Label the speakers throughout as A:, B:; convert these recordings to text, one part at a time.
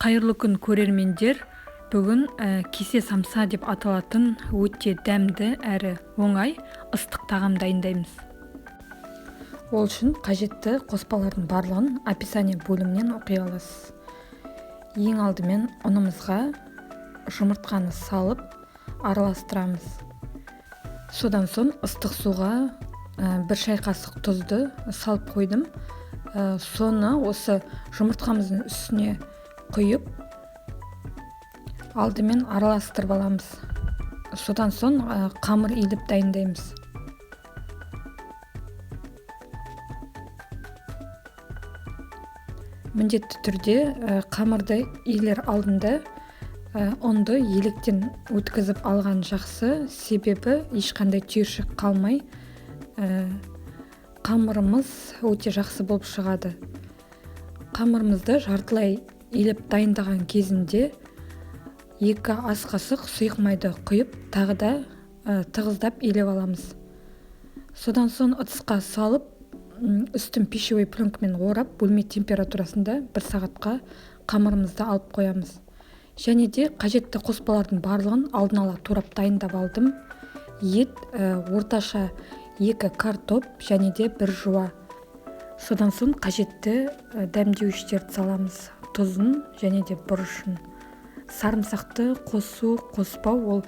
A: Қайырлы күн көрермендер. Бүгін кесе самса деп аталатын өте дәмді әрі оңай ыстық тағам дайындаймыз. Ол үшін қажетті қоспалардың барлығын описание бөлімінен оқи аласыз. Ең алдымен ұнымызға жұмыртқаны салып араластырамыз. Содан соң ыстық суға 1 шай қасық тұзды салып қойдым. Соны осы жұмыртқамыздың үстіне құйып алдымен араластырып аламыз. Содан соң қамыр илеп дайындаймыз. Міндетті түрде қамырды илер алдында ұнды електен өткізіп алған жақсы, себебі ешқандай түйіршік қалмай қамырымыз өте жақсы болып шығады. Қамырымызды жартылай илеп дайындаған кезінде 2 ас қасық сұйық майды құйып, тағы да тығыздап илеп аламыз. Содан соң ыдысқа салып, үстін пищевой пленкамен орап, бөлме температурасында 1 сағатқа қамырымызды алып қоямыз. Және де қажетті қоспалардың барлығын алдын ала турап дайындап алдым. Ет, орташа 2 картоп және де 1 жуа. Содан соң қажетті дәмдеуіштерді саламыз. Тұзын және де бұрышын. Сарымсақты қосу, қоспау ол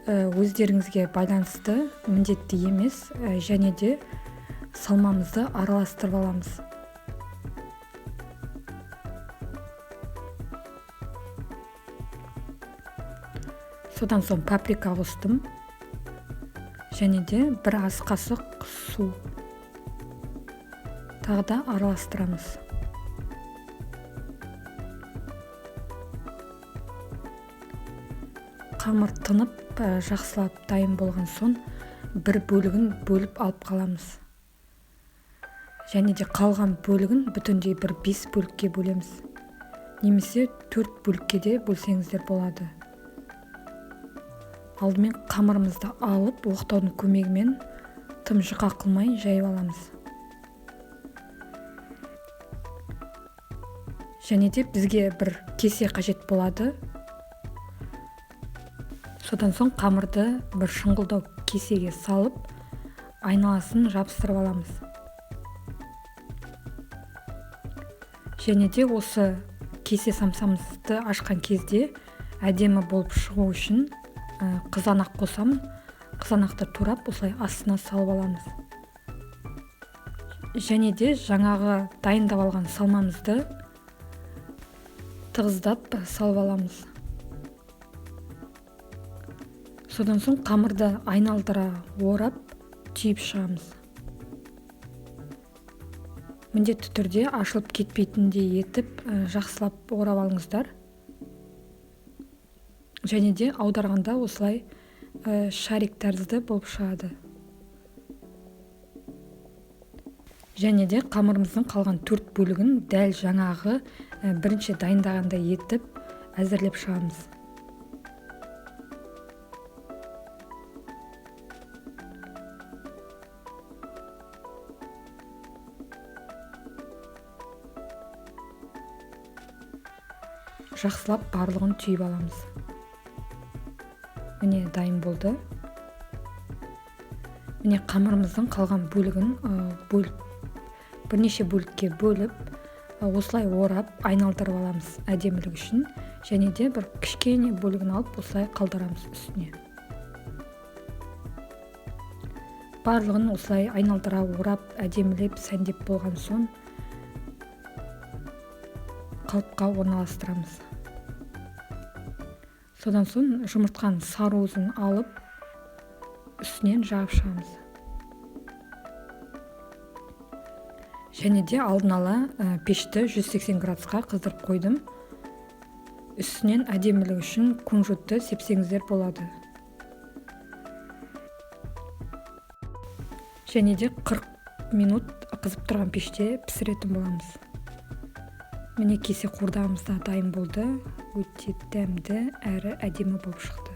A: өздеріңізге байланысты, міндетті емес, және де салмамызды араластырып аламыз. Содан соң паприка қостым. Және де 1 ас қасық су. Тағы да араластырамыз. Қамыр тынып, жақсылап дайын болған соң 1 бөлігін бөліп алып қаламыз. Және де қалған бөлігін бүтіндей 5 бөлікке бөлеміз. Немесе 4 бөлікке де бөлсеңіздер болады. Алдымен қамырымызды алып, оқтаудың көмегімен тым жұқа қылмай жайып аламыз. Және де бізге 1 кесе қажет болады. Содан соң қамырды 1 шұңғылдау кесеге салып, айналасын жабыстырып аламыз. Және де осы кесе самсамызды ашқан кезде әдемі болып шығу үшін қызанақ қосамын. Қызанақты турап, осылай астына салып аламыз. Және де жаңағы дайындап алған салмамызды тығыздап салып аламыз. Содан соң қамырды айналдыра орап, түйіп шығамыз. Міндетті түрде ашылып кетпейтіндей етіп, жақсылап орап алыңыздар. Және де аударғанда осылай шарик тәрізді болып шығады. Және де қамырымыздың қалған 4 бөлігін дәл жаңағы бірінші дайындағандай етіп әзірлеп шығамыз. Жақсылап барлығын түйіп аламыз. Міне дайын болды. Міне қамырымыздың қалған бөлігін бірнеше бөлікке бөліп, осылай орап, айналдырып аламыз әдемілік үшін. Және де 1 кішкене бөлігін алып, осылай қалдырамыз үстіне. Барлығын осылай айналдыра орап, әдемілеп, сәндеп болған соң қалыпқа орналастырамыз. Содан соң жұмыртқаның саруызын алып, үстінен жағып шығамыз. Және де алдын ала пешті 180 градусқа қыздырып қойдым. Үстінен әдемілік үшін кунжутты сепсеңіздер болады. Және де 40 минут қызып тұрған пеште пісіретін боламыз. Міне кесе қуырдағымыз да дайын болды. Өте дәмді әрі әдемі болып шықты.